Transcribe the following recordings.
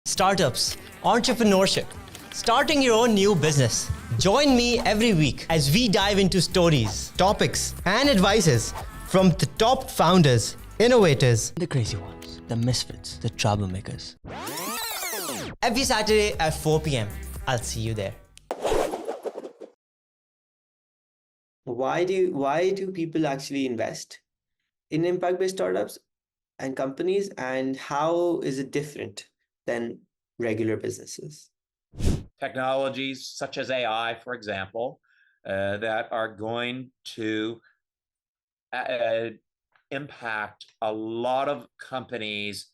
startups, entrepreneurship, starting your own new business. Join me every week as we dive into stories, topics, and advices from the top founders, innovators, the crazy ones, the misfits, the troublemakers. Every Saturday at 4 p.m. I'll see you there. Why do people actually invest in impact-based startups and companies, and how is it different than regular businesses? Technologies such as AI, for example, that are going to impact a lot of companies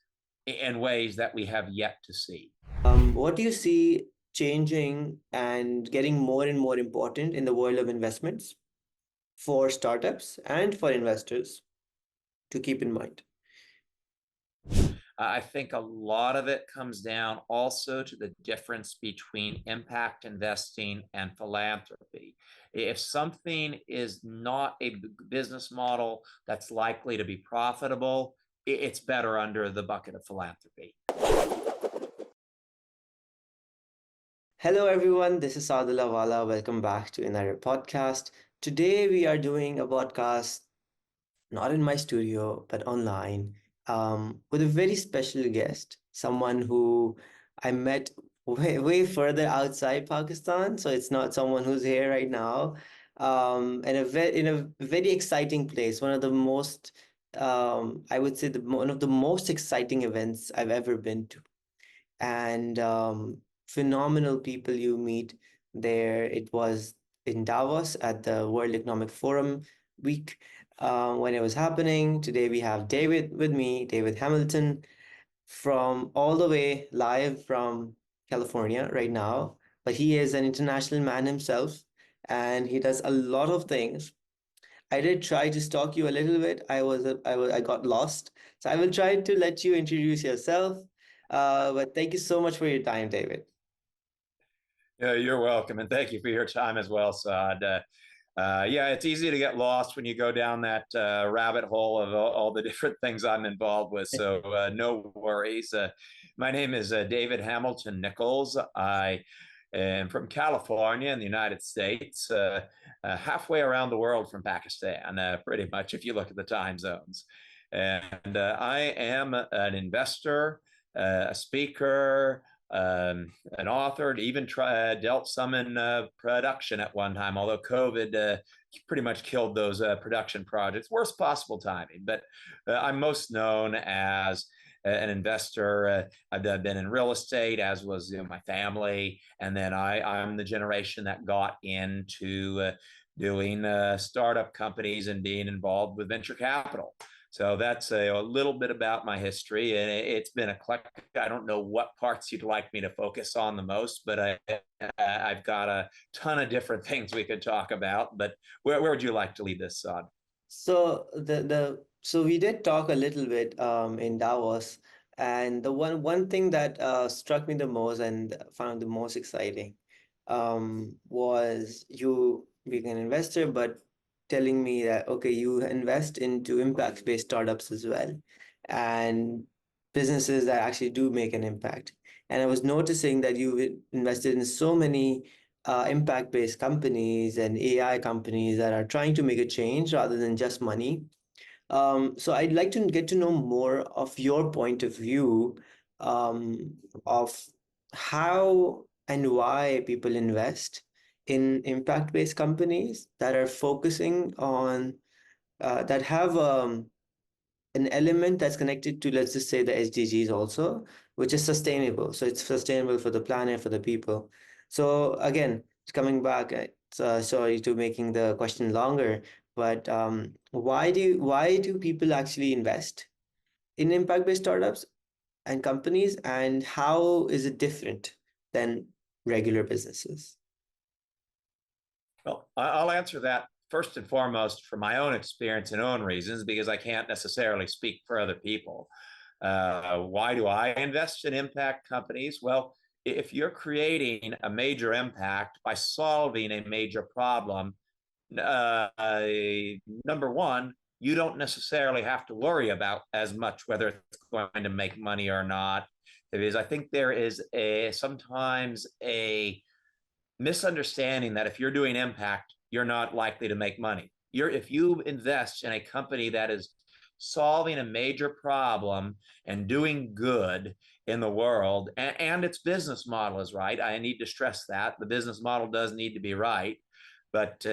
in ways that we have yet to see. What do you see changing and getting more and more important in the world of investments for startups and for investors to keep in mind? I think a lot of it comes down also to the difference between impact investing and philanthropy. If something is not a business model that's likely to be profitable, it's better under the bucket of philanthropy. Hello everyone, this is Allahwala. Welcome back to another podcast. Today we are doing a podcast not in my studio but online, with a very special guest, someone who I met way further outside Pakistan. So it's not someone who's here right now, in a very exciting place. One of the most, I would say, one of the most exciting events I've ever been to, and phenomenal people you meet there. It was in Davos at the World Economic Forum week, when it was happening. Today we have David with me, David Hamilton, from all the way live from California right now. But he is an international man himself, and he does a lot of things. I did try to stalk you a little bit. I got lost. So I will try to let you introduce yourself. But thank you so much for your time, David. Yeah, you're welcome, and thank you for your time as well, Saad. Yeah, it's easy to get lost when you go down that rabbit hole of all the different things I'm involved with. So no worries. My name is David Hamilton Nichols. I am from California in the United States, halfway around the world from Pakistan, pretty much, if you look at the time zones. And I am an investor, a speaker, an author, even dealt some in production at one time, although COVID pretty much killed those production projects. Worst possible timing, but I'm most known as an investor. I've been in real estate, as was my family, and then I'm the generation that got into doing startup companies and being involved with venture capital. So that's a little bit about my history, and it's been eclectic. I don't know what parts you'd like me to focus on the most, but I've got a ton of different things we could talk about. But where would you like to lead this, Saad? So so we did talk a little bit in Davos, and the one thing that struck me the most and found the most exciting was you being an investor, but telling me that, okay, you invest into impact-based startups as well, and businesses that actually do make an impact. And I was noticing that you invested in so many impact-based companies and AI companies that are trying to make a change rather than just money. So I'd like to get to know more of your point of view, of how and why people invest in impact-based companies that are focusing on, that have an element that's connected to, let's just say, the SDGs also, which is sustainable. So it's sustainable for the planet, for the people. So again, coming back, sorry to making the question longer, but why do people actually invest in impact-based startups and companies, and how is it different than regular businesses? Well, I'll answer that first and foremost from my own experience and own reasons, because I can't necessarily speak for other people. Why do I invest in impact companies? Well, if you're creating a major impact by solving a major problem, number one, you don't necessarily have to worry about as much whether it's going to make money or not. is I think there is a sometimes a misunderstanding that if you're doing impact, you're not likely to make money. If you invest in a company that is solving a major problem and doing good in the world, and its business model is right. I need to stress that the business model does need to be right. But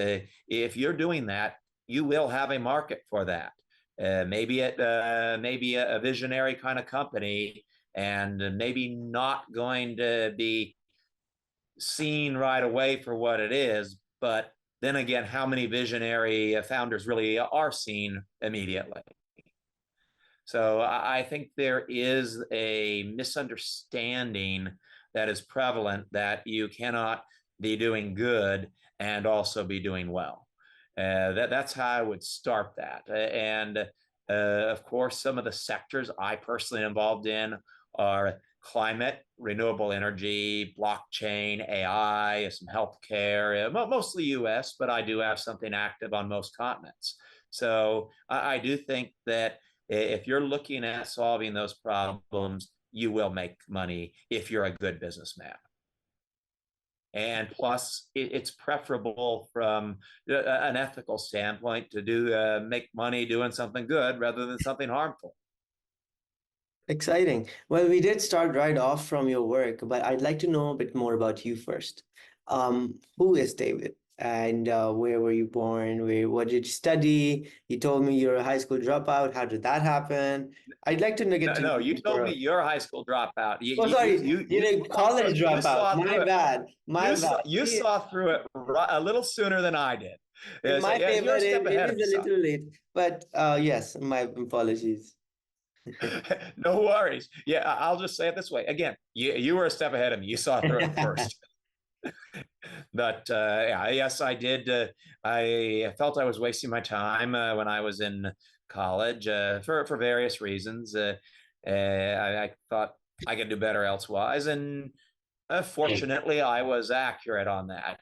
if you're doing that, you will have a market for that. Maybe a visionary kind of company, and maybe not going to be seen right away for what it is. But then again, how many visionary founders really are seen immediately? So I think there is a misunderstanding that is prevalent that you cannot be doing good and also be doing well. That's how I would start that. And of course, some of the sectors I personally am involved in are climate, renewable energy, blockchain, AI, some healthcare, mostly US, but I do have something active on most continents. So I do think that if you're looking at solving those problems, you will make money if you're a good businessman. And plus, it's preferable from an ethical standpoint to make money doing something good rather than something harmful. Exciting. Well, we did start right off from your work, but I'd like to know a bit more about you first. Who is David? And where were you born? What did you study? You told me you're a high school dropout. How did that happen? I'd like to get No, to no, know you told me more. you're a high school dropout. Oh, sorry, you did college You dropout. saw My through it. bad. My bad. You See, saw through it a little sooner than I did. in So my yeah, favor, you're a step it ahead of is me, a son. little late, but yes, my apologies. No worries. Yeah, I'll just say it this way. Again, you were a step ahead of me. You saw through it first. But yeah, yes, I did. I felt I was wasting my time when I was in college for various reasons. I thought I could do better elsewise, and fortunately, I was accurate on that.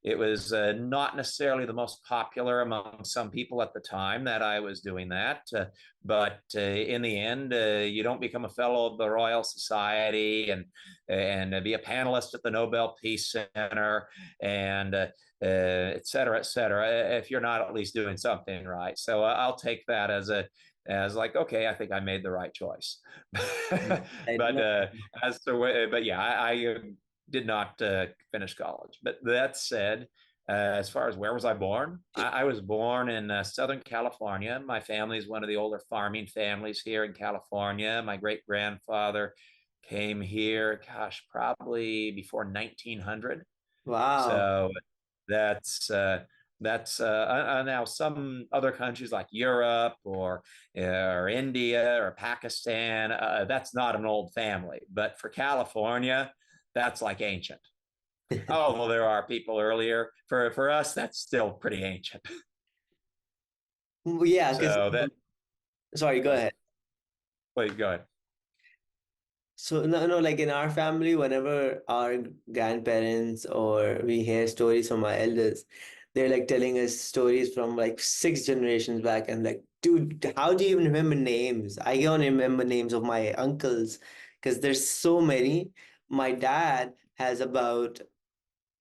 It was not necessarily the most popular among some people at the time that I was doing that. But in the end, you don't become a fellow of the Royal Society and be a panelist at the Nobel Peace Center and et cetera, et cetera, if you're not at least doing something right. So I'll take that as like, okay, I think I made the right choice. I But know. but yeah, I did not finish college. But that said, as far as where was I born, I was born in Southern California. My family is one of the older farming families here in California. My great grandfather came here, gosh, probably before 1900. Wow. So that's uh, that's now some other countries like Europe or India or Pakistan. That's not an old family, but for California, that's like ancient. Oh, well, there are people earlier. For us, that's still pretty ancient. Well, yeah, because So that sorry, go wait, ahead. wait, go ahead. So no, no, like in our family, whenever our grandparents or we hear stories from our elders, they're like telling us stories from like six generations back. And like, dude, how do you even remember names? I can't remember names of my uncles because there's so many. My dad has about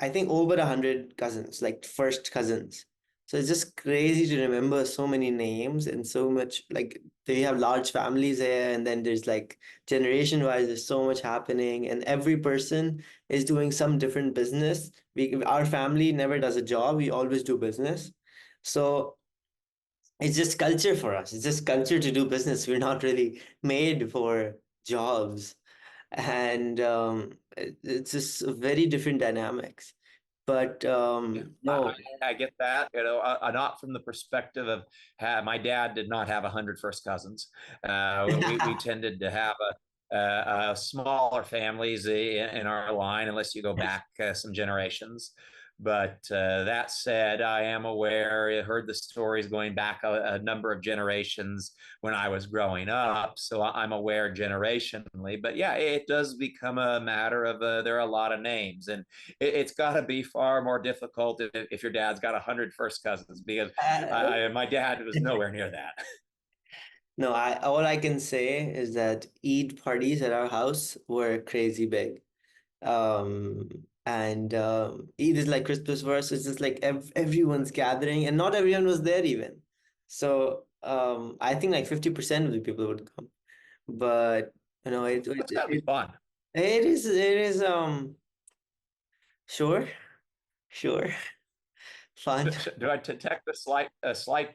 I think over 100 cousins, like first cousins. So it's just crazy to remember so many names and so much like they have large families here, and then there's like generation wise, there's so much happening, and every person is doing some different business. Our family never does a job, we always do business. So it's just culture for us. It's just culture to do business. We're not really made for jobs. And it's just very different dynamics. But Yeah, no. I get that. You know, not from the perspective of my dad did not have 100 first cousins. We tended to have smaller families in our line, unless you go back some generations. But that said, I am aware. I heard the stories going back a number of generations when I was growing up, so I'm aware generationally. But yeah, it does become a matter of there are a lot of names, and it's got to be far more difficult if your dad's got 100 first cousins because Uh, my dad was nowhere near that. No, I all I can say is that Eid parties at our house were crazy big. And Eid is like Christmas verse. It's just like everyone's gathering, and not everyone was there even. So I think like 50% of the people would come. But you know, That's got to be fun. it is sure, sure, fun. Do I detect a slight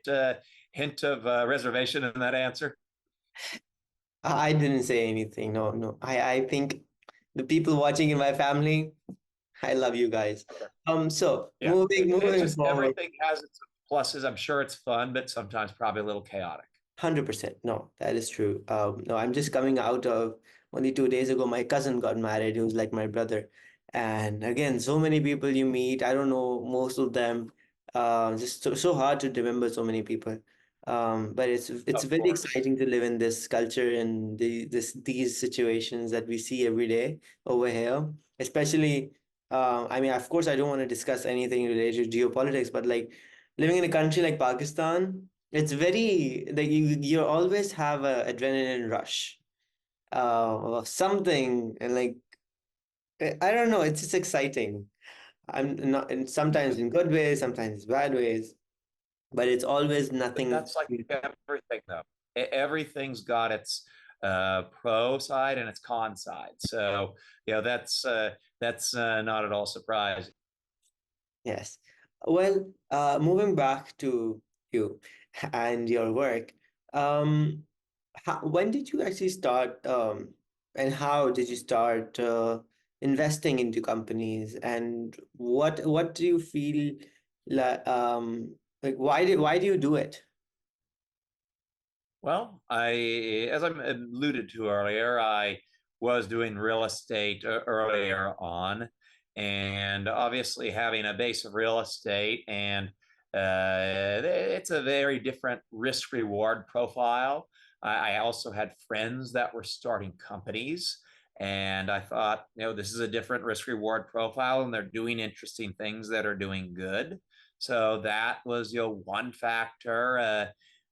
hint of reservation in that answer? I didn't say anything. No, no. I think the people watching in my family, I love you guys. Okay. So Yeah, it's moving just forward. everything has its pluses. I'm sure it's fun, but sometimes probably a little chaotic. 100%. No, that is true. No, I'm just coming out of only 2 days ago, my cousin got married. He was like my brother. And again, so many people you meet. I don't know most of them. Just so hard to remember so many people. But it's Of very course. exciting to live in this culture and these situations that we see every day over here. Especially, I mean, of course, I don't want to discuss anything related to geopolitics, but like living in a country like Pakistan. It's very like you always have a adrenaline rush or something and like I don't know, it's just exciting. I'm not and sometimes in good ways, sometimes bad ways, but it's always nothing. That's like everything, though. Everything's got its pro side and its con side. So, that's not at all surprising. Yes. Well, moving back to you and your work, um, when did you actually start, and how did you start investing into companies, and what do you feel like why do you do it? Well, as I alluded to earlier, I was doing real estate earlier on, and obviously having a base of real estate, and it's a very different risk reward profile. I also had friends that were starting companies, and I thought, this is a different risk reward profile, and they're doing interesting things that are doing good. So that was, one factor.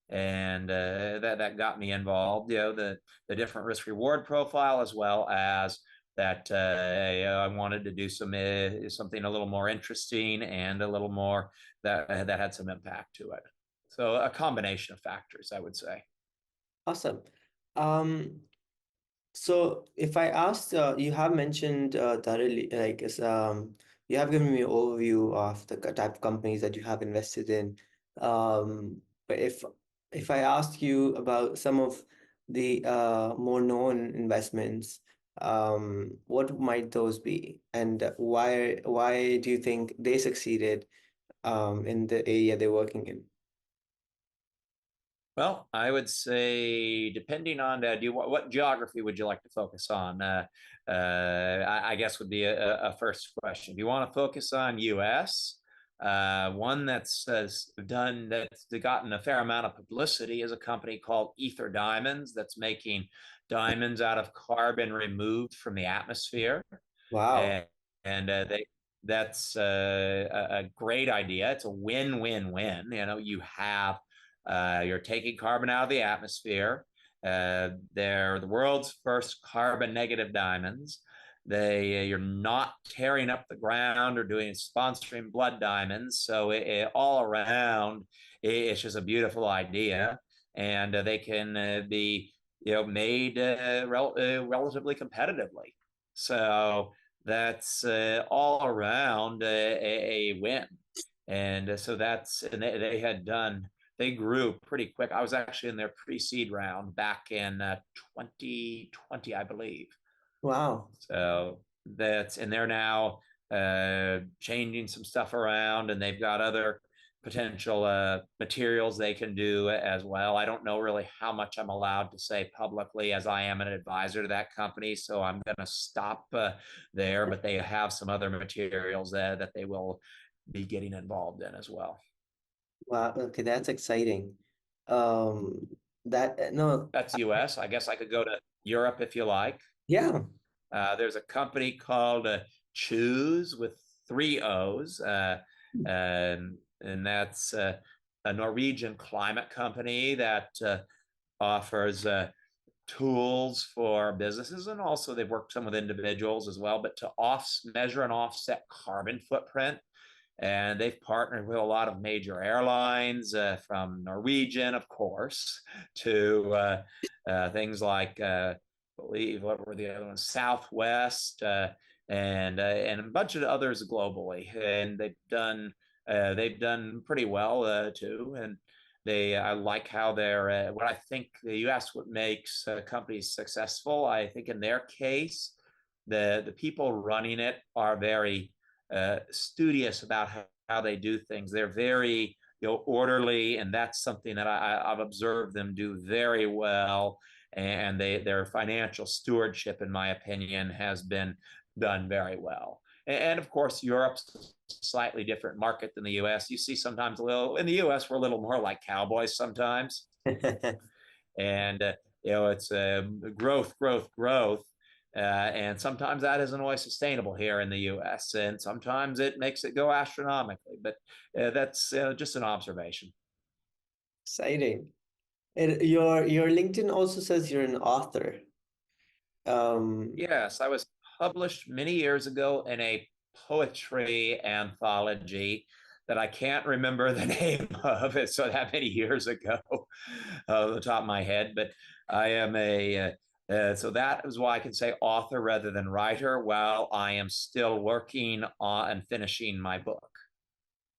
And that got me involved. The different risk reward profile, as well as that I wanted to do something a little more interesting and a little more that had some impact to it. So a combination of factors, I would say. Awesome. Um, So if I asked, you have mentioned thoroughly, you have given me an overview of the type of companies that you have invested in. But if I ask you about some of the more known investments, what might those be, and why do you think they succeeded in the area they're working in? Well, I would say, depending on what geography would you like to focus on? I guess would be a first question. Do you want to focus on U.S.? One that's gotten a fair amount of publicity is a company called Ether Diamonds that's making diamonds out of carbon removed from the atmosphere, Wow. and, and that's a great idea. It's a win-win-win. You have you're taking carbon out of the atmosphere. They're the world's first carbon negative diamonds. You're not tearing up the ground or doing sponsoring blood diamonds. So all around, it's just a beautiful idea, and they can be made relatively competitively. So that's all around a win. And so and they had done they grew pretty quick. I was actually in their pre-seed round back in 2020, I believe. Wow. So and they're now changing some stuff around, and they've got other potential materials they can do as well. I don't know really how much I'm allowed to say publicly, as I am an advisor to that company. So I'm going to stop there, but they have some other materials that they will be getting involved in as well. Wow. Okay, that's exciting. That no. That's US. I guess I could go to Europe if you like. Yeah. There's a company called Choose with three O's, and that's a Norwegian climate company that offers tools for businesses, and also they've worked some with individuals as well, but to measure and offset carbon footprint. And they've partnered with a lot of major airlines, from Norwegian, of course, to things like, I believe, what were the other ones? Southwest, and a bunch of others globally. And they've done pretty well too. And I like how they're. What I think you asked what makes companies successful. I think in their case, the people running it are very studious about how they do things. They're very orderly, and that's something that I've observed them do very well. And their financial stewardship, in my opinion, has been done very well. And of course, Europe's a slightly different market than the U.S. You see sometimes a little in the U.S. we're a little more like cowboys sometimes, and it's growth, growth, growth. And sometimes that isn't always sustainable here in the US, and sometimes it makes it go astronomically. But that's just an observation. Exciting. Your LinkedIn also says you're an author. Um, Yes, I was published many years ago in a poetry anthology that I can't remember the name of. It's so that many years ago, off the top of my head. But I am so that is why I can say author rather than writer, while I am still working on and finishing my book.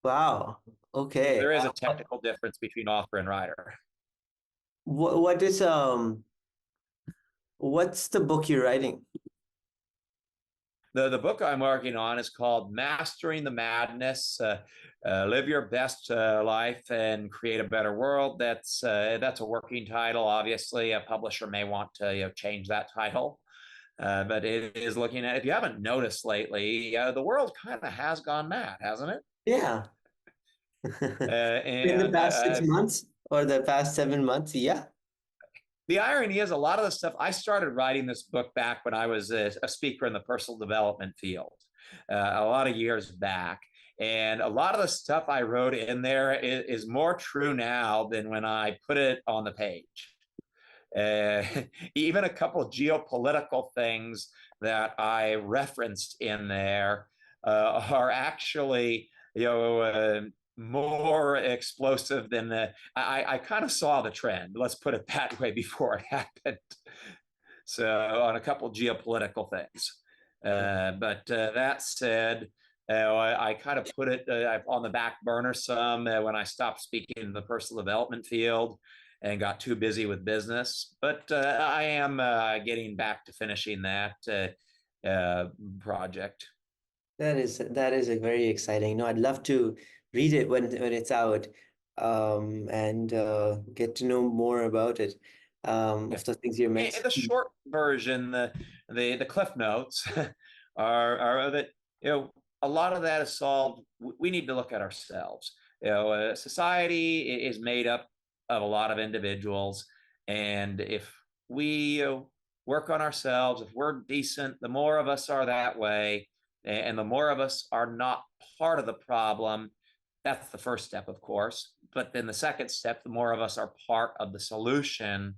wow. Okay. There is a technical difference between author and writer. What is what's the book you're writing? The book I'm working on is called Mastering the Madness, Live Your Best Life and Create a Better World. That's a working title. Obviously, a publisher may want to change that title. But it is looking at, if you haven't noticed lately, the world kind of has gone mad, hasn't it? Yeah. In the And past 6 months or the past 7 months, yeah. the irony is, a lot of the stuff, I started writing this book back when I was a speaker in the personal development field, a lot of years back. And a lot of the stuff I wrote in there is more true now than when I put it on the page. Uh, Even a couple of geopolitical things that I referenced in there are actually, more explosive than I kind of saw the trend. Let's put it that way before it happened. So on a couple of geopolitical things. But that said, I kind of put it on the back burner some when I stopped speaking in the personal development field and got too busy with business. But I am getting back to finishing that project. That is a very exciting. No, I'd love to read it when it's out, and get to know more about it. Yeah. Of the things you And mentioned. the short version, the cliff notes are that a lot of that is solved. We need to look at ourselves. Society is made up of a lot of individuals, and if we work on ourselves, if we're decent, the more of us are that way, and the more of us are not part of the problem. That's the first step, of course. But then the second step, the more of us are part of the solution,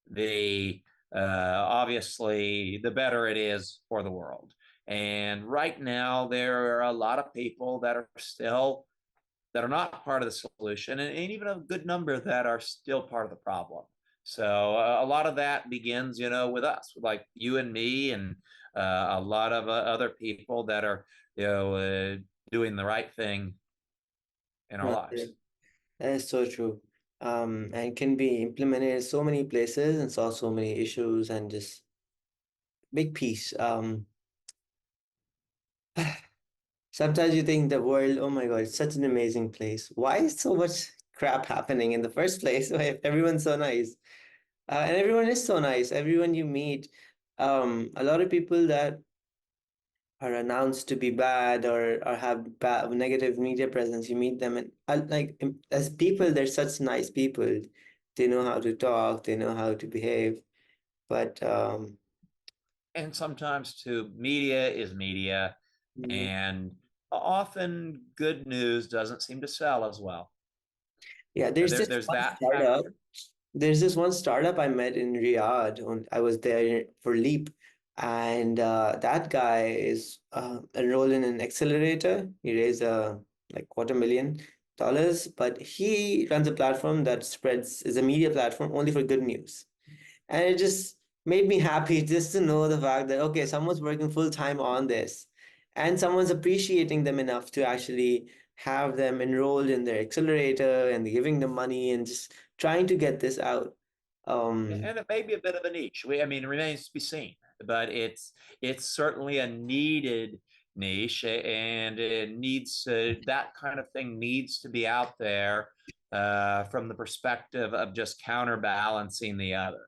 the obviously the better it is for the world. And right now, there are a lot of people that are not part of the solution, and even a good number that are still part of the problem. So a lot of that begins, with us, with like you and me, and a lot of other people that are, doing the right thing in our No, lives. that is so true. And can be implemented in so many places and solve so many issues and just big piece. Sometimes you think the world, oh my God, it's such an amazing place. Why is so much crap happening in the first place? If everyone's so nice, and everyone is so nice. Everyone you meet, a lot of people that are announced to be bad or have bad negative media presence, you meet them and like as people, they're such nice people. They know how to talk, they know how to behave. But And sometimes too, media is media, mm, and often good news doesn't seem to sell as well. yeah, there's this There's one that startup. factor. There's this one startup I met in Riyadh. I was there for Leap, and that guy is enrolled in an accelerator. He raised like $250,000, but he runs a platform that spreads is a media platform only for good news. And it just made me happy just to know the fact that, okay, someone's working full time on this and someone's appreciating them enough to actually have them enrolled in their accelerator and giving them money and just trying to get this out. Um, And it may be a bit of a niche. I mean, it remains to be seen, but it's certainly a needed niche, and it needs that kind of thing needs to be out there from the perspective of just counterbalancing the other.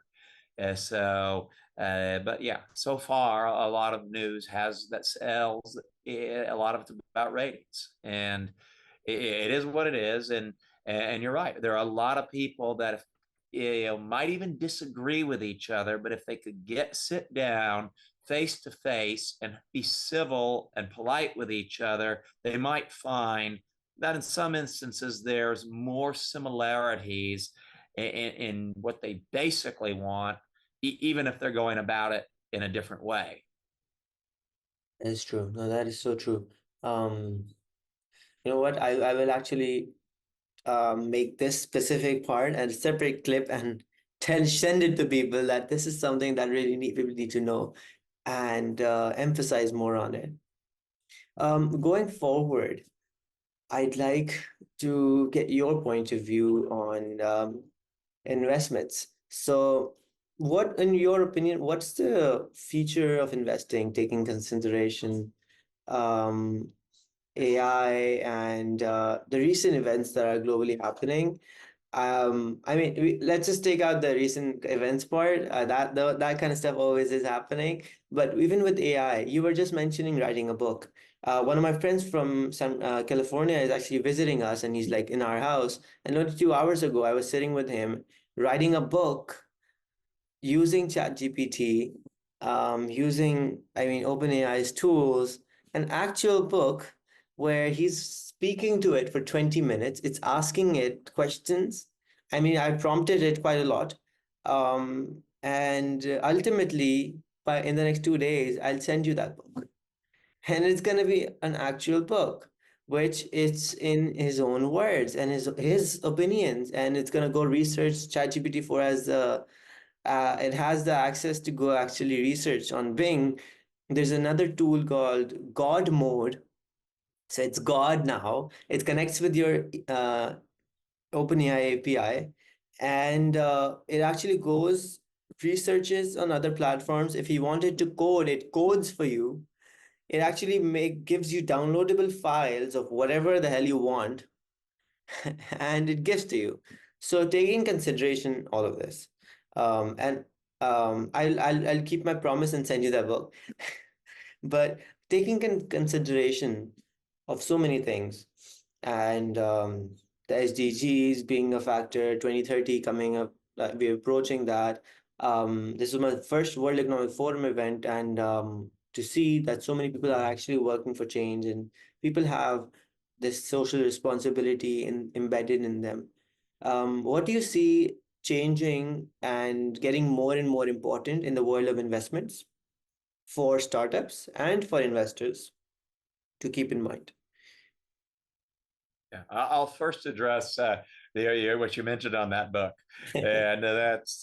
But yeah, so far a lot of news has that sells. A lot of it's about ratings, and it is what it is. And you're right. There are a lot of people that might even disagree with each other, but if they could sit down face to face and be civil and polite with each other, they might find that in some instances there's more similarities in what they basically want, even if they're going about it in a different way. that is true. No, that is so true. Um, you know what? I will actually make this specific part and a separate clip and send it to people that this is something that really people need to know and emphasize more on it. Going forward, I'd like to get your point of view on investments. So, what, in your opinion, what's the future of investing, taking consideration um, AI and the recent events that are globally happening? I mean, let's just take out the recent events part. That kind of stuff always is happening. But even with AI, you were just mentioning writing a book. One of my friends from California is actually visiting us, and he's like in our house. And only 2 hours ago, I was sitting with him writing a book using ChatGPT, using, I mean, OpenAI's tools, an actual book where he's speaking to it for 20 minutes. It's asking it questions. I mean, I prompted it quite a lot. And ultimately, by in the next 2 days, I'll send you that book. And it's gonna be an actual book, which it's in his own words and his opinions, and it's gonna go research. ChatGPT 4 has it has the access to go actually research on Bing. There's another tool called God Mode. So it's God now. It connects with your OpenAI API, and it actually goes researches on other platforms. If you wanted to code, it codes for you. It actually gives you downloadable files of whatever the hell you want, and it gives to you. So taking consideration all of this, and I'll keep my promise and send you that book. But taking consideration of so many things, and the SDGs being a factor, 2030 coming up, we're approaching that. This was my first World Economic Forum event, and to see that so many people are actually working for change and people have this social responsibility embedded in them. What do you see changing and getting more and more important in the world of investments for startups and for investors to keep in mind? Yeah, I'll first address what you mentioned on that book, and that's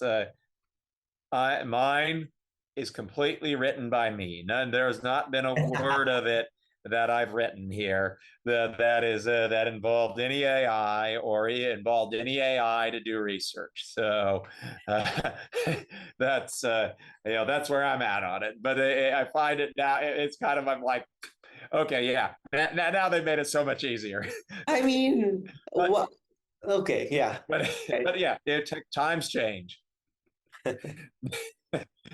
mine is completely written by me. There's not been a word of it that I've written here that involved any AI or involved any AI to do research. So uh, that's that's where I'm at on it. But I find it now it's kind of I'm like, okay, yeah, now they've made it so much easier. I mean, but what? Okay, yeah. but Okay. but yeah, times change.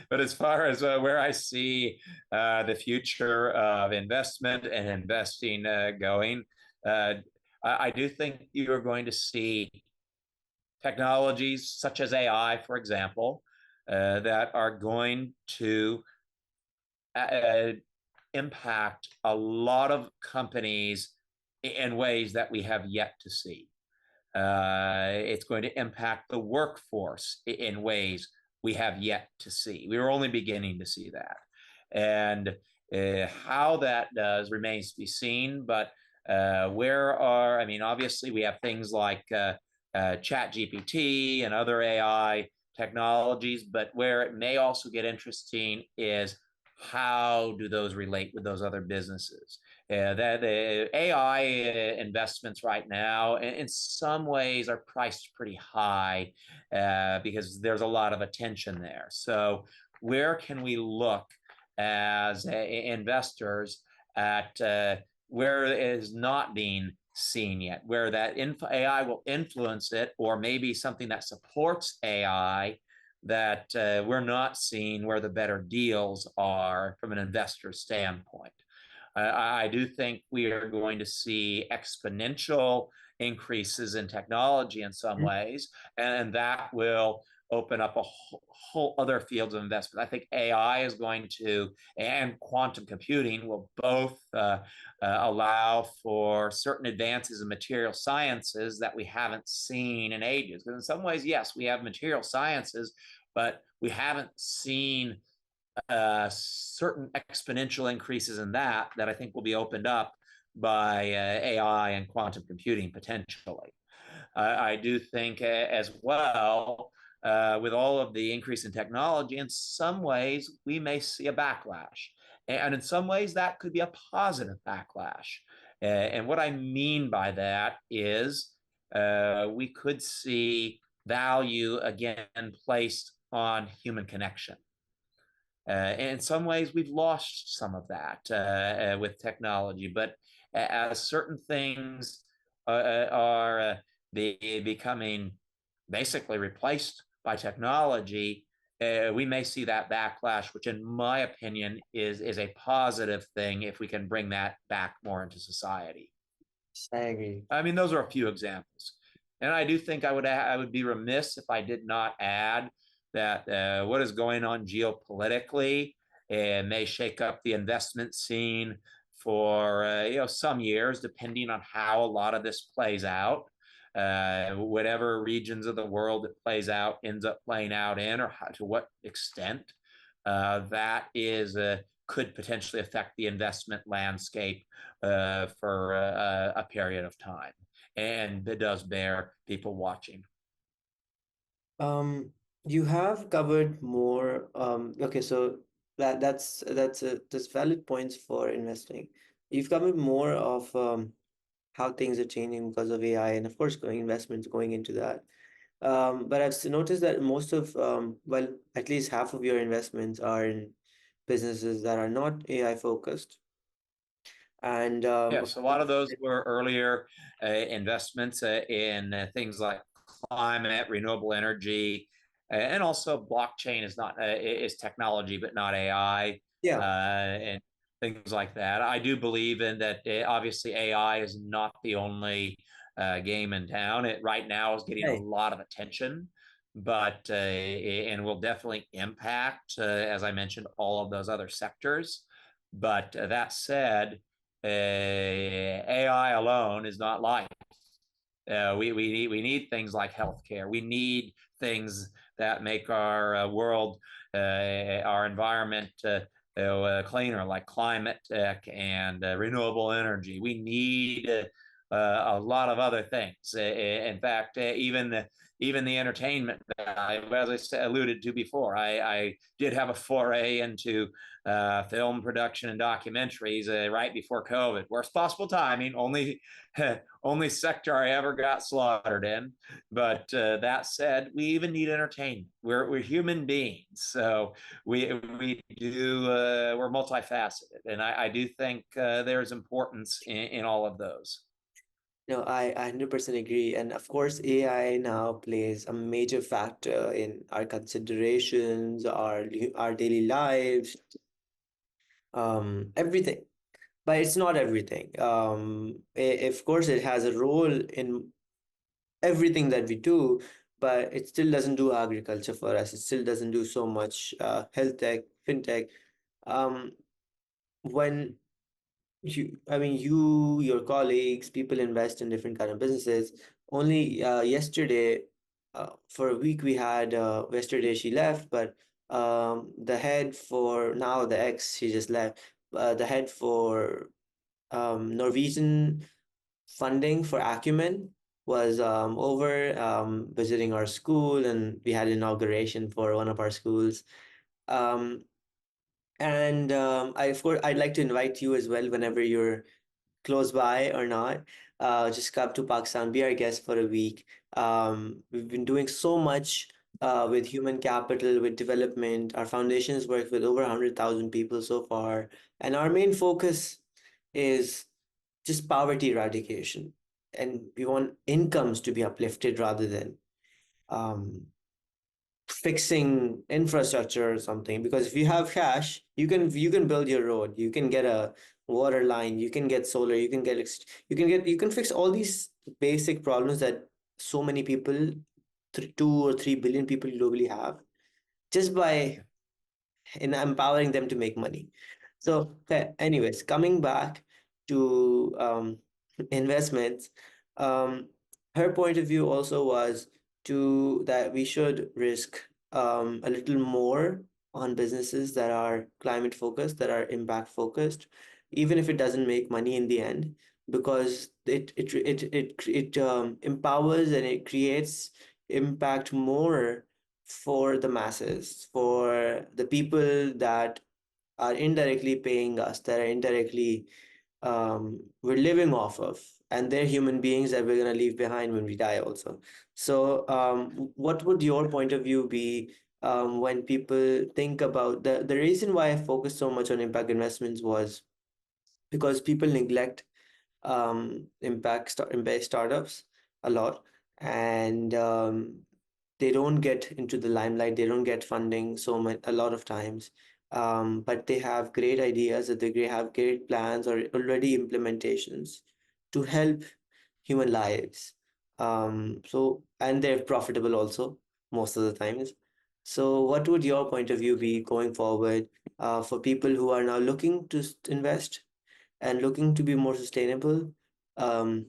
But as far as where I see the future of investment and investing going, uh, I do think you're going to see technologies such as AI, for example, that are going to uh, impact a lot of companies in ways that we have yet to see. It's going to impact the workforce in ways we have yet to see. We are only beginning to see that. And how that does remains to be seen. But I mean, obviously, we have things like Chat GPT and other AI technologies, but where it may also get interesting is how do those relate with those other businesses? That AI investments right now, in some ways, are priced pretty high because there's a lot of attention there. So, where can we look as investors at where it is not being seen yet, where that AI will influence it, or maybe something that supports AI that we're not seeing where the better deals are from an investor standpoint. I do think we are going to see exponential increases in technology in some ways, and that will open up a whole other fields of investment. I think AI is going to, and quantum computing will both allow for certain advances in material sciences that we haven't seen in ages. Because in some ways, yes, we have material sciences, but we haven't seen certain exponential increases in that I think will be opened up by AI and quantum computing potentially. I do think as well, with all of the increase in technology, in some ways we may see a backlash. And in some ways that could be a positive backlash. And what I mean by that is we could see value again placed on human connection. In some ways, we've lost some of that with technology, but as certain things are becoming basically replaced by technology, we may see that backlash, which, in my opinion, is a positive thing if we can bring that back more into society. I agree. I mean, those are a few examples, and I do think I would be remiss if I did not add that what is going on geopolitically may shake up the investment scene for some years, depending on how a lot of this plays out. Whatever regions of the world it plays out ends up playing out in, or to what extent that is could potentially affect the investment landscape for a period of time, and it does bear people watching. Um, you have covered more. Okay, so that's valid points for investing. You've covered more of how things are changing because of AI, and of course, going investments going into that. But noticed that most of well, at least half of your investments are in businesses that are not AI focused, and Yes, a lot of those were earlier investments in things like climate, renewable energy, and also blockchain is not is technology, but not AI, yeah, and things like that. I do believe in that. Obviously, AI is not the only game in town. It right now is getting a right. lot of attention, but and will definitely impact, as I mentioned, all of those other sectors. But that said, AI alone is not life. We need things like healthcare. We need things that make our world, our environment cleaner, like climate tech and renewable energy. We need a lot of other things. In fact, even the entertainment, as I alluded to before, I did have a foray into film production and documentaries right before COVID. Worst possible timing. Only sector I ever got slaughtered in. But that said, we even need entertainment. We're human beings, so we're multifaceted, and I do think there's importance in all of those. No, I 100% agree. And of course, AI now plays a major factor in our considerations, our daily lives, everything. But it's not everything. Of course, it has a role in everything that we do, but it still doesn't do agriculture for us. It still doesn't do so much health tech, fintech. Um, when I mean, your colleagues, people invest in different kind of businesses. Only yesterday, for a week, we had yesterday she left, but the head for now, the ex, she just left. The head for Norwegian funding for Acumen was over visiting our school, and we had inauguration for one of our schools. Um, and I, of course, I'd like to invite you as well whenever you're close by or not. Just come to Pakistan, be our guest for a week. We've been doing so much with human capital, with development. Our foundations work with over 100,000 people so far. And our main focus is just poverty eradication. And we want incomes to be uplifted rather than um, fixing infrastructure or something. Because if you have cash, you can build your road, you can get a water line, you can get solar, you can fix all these basic problems that so many people, 2 or 3 billion people globally have, just by in empowering them to make money. So, okay, anyways, coming back to investments, um, her point of view also was to that we should risk a little more on businesses that are climate focused, that are impact focused, even if it doesn't make money in the end, because it empowers and it creates impact more for the masses, for the people that are indirectly paying us, that are indirectly we're living off of, and they're human beings that we're gonna leave behind when we die also. So, what would your point of view be when people think about the reason why I focused so much on impact investments was because people neglect impact startups a lot, and they don't get into the limelight, they don't get funding so much a lot of times, but they have great ideas, that they have great plans or already implementations to help human lives. So, and they're profitable also most of the times. So what would your point of view be going forward for people who are now looking to invest and looking to be more sustainable, um,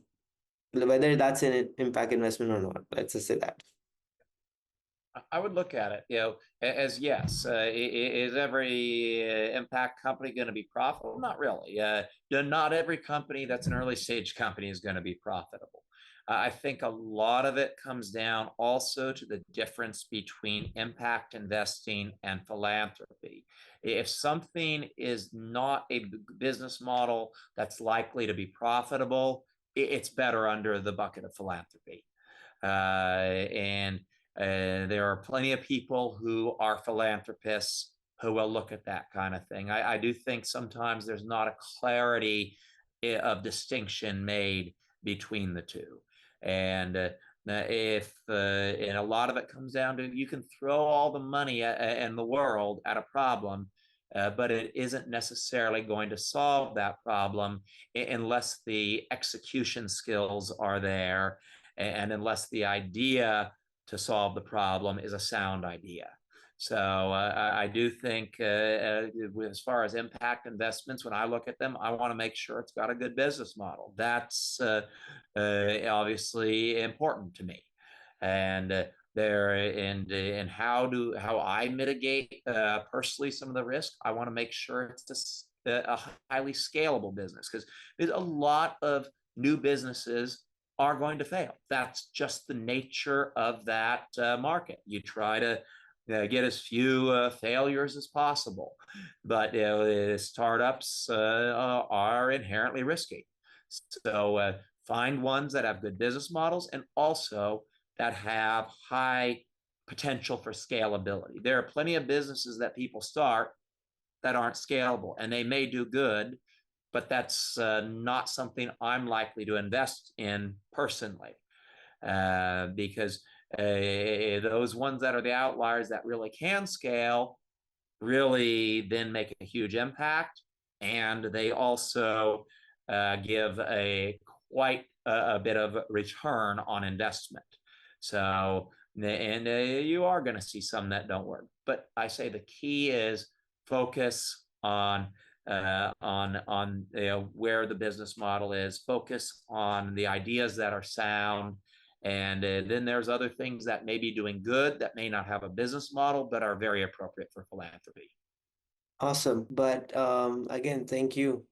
whether that's an impact investment or not? Let's just say that. I would look at it, as yes. Is every impact company going to be profitable? Not really. Not every company that's an early stage company is going to be profitable. I think a lot of it comes down also to the difference between impact investing and philanthropy. If something is not a business model that's likely to be profitable, it's better under the bucket of philanthropy. And there are plenty of people who are philanthropists who will look at that kind of thing. I do think sometimes there's not a clarity of distinction made between the two. And if and a lot of it comes down to you can throw all the money in the world at a problem, but it isn't necessarily going to solve that problem unless the execution skills are there and unless the idea to solve the problem is a sound idea. So I do think, as far as impact investments, when I look at them, I want to make sure it's got a good business model. That's obviously important to me, and there and how I mitigate personally some of the risk. I want to make sure it's a highly scalable business because there's a lot of new businesses are going to fail. That's just the nature of that market. You try to get as few failures as possible, but startups are inherently risky. So find ones that have good business models and also that have high potential for scalability. There are plenty of businesses that people start that aren't scalable, and they may do good, but that's not something I'm likely to invest in personally, because those ones that are the outliers that really can scale really then make a huge impact, and they also give a quite a bit of return on investment. So, and you are going to see some that don't work, but I say the key is focus on where the business model is, focus on the ideas that are sound, And then there's other things that may be doing good that may not have a business model, but are very appropriate for philanthropy. Awesome. But again, thank you.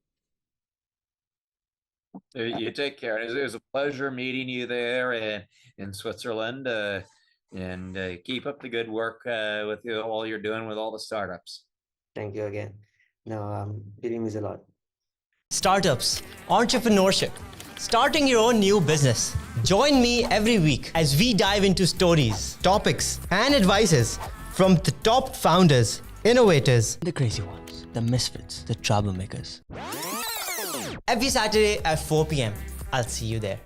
You take care. It was a pleasure meeting you there in Switzerland, and keep up the good work with all you're doing with all the startups. Thank you again. No, it means a lot. Startups, entrepreneurship, starting your own new business. Join me every week as we dive into stories, topics, and advices from the top founders, innovators, the crazy ones, the misfits, the troublemakers. Every Saturday at 4 p.m. I'll see you there.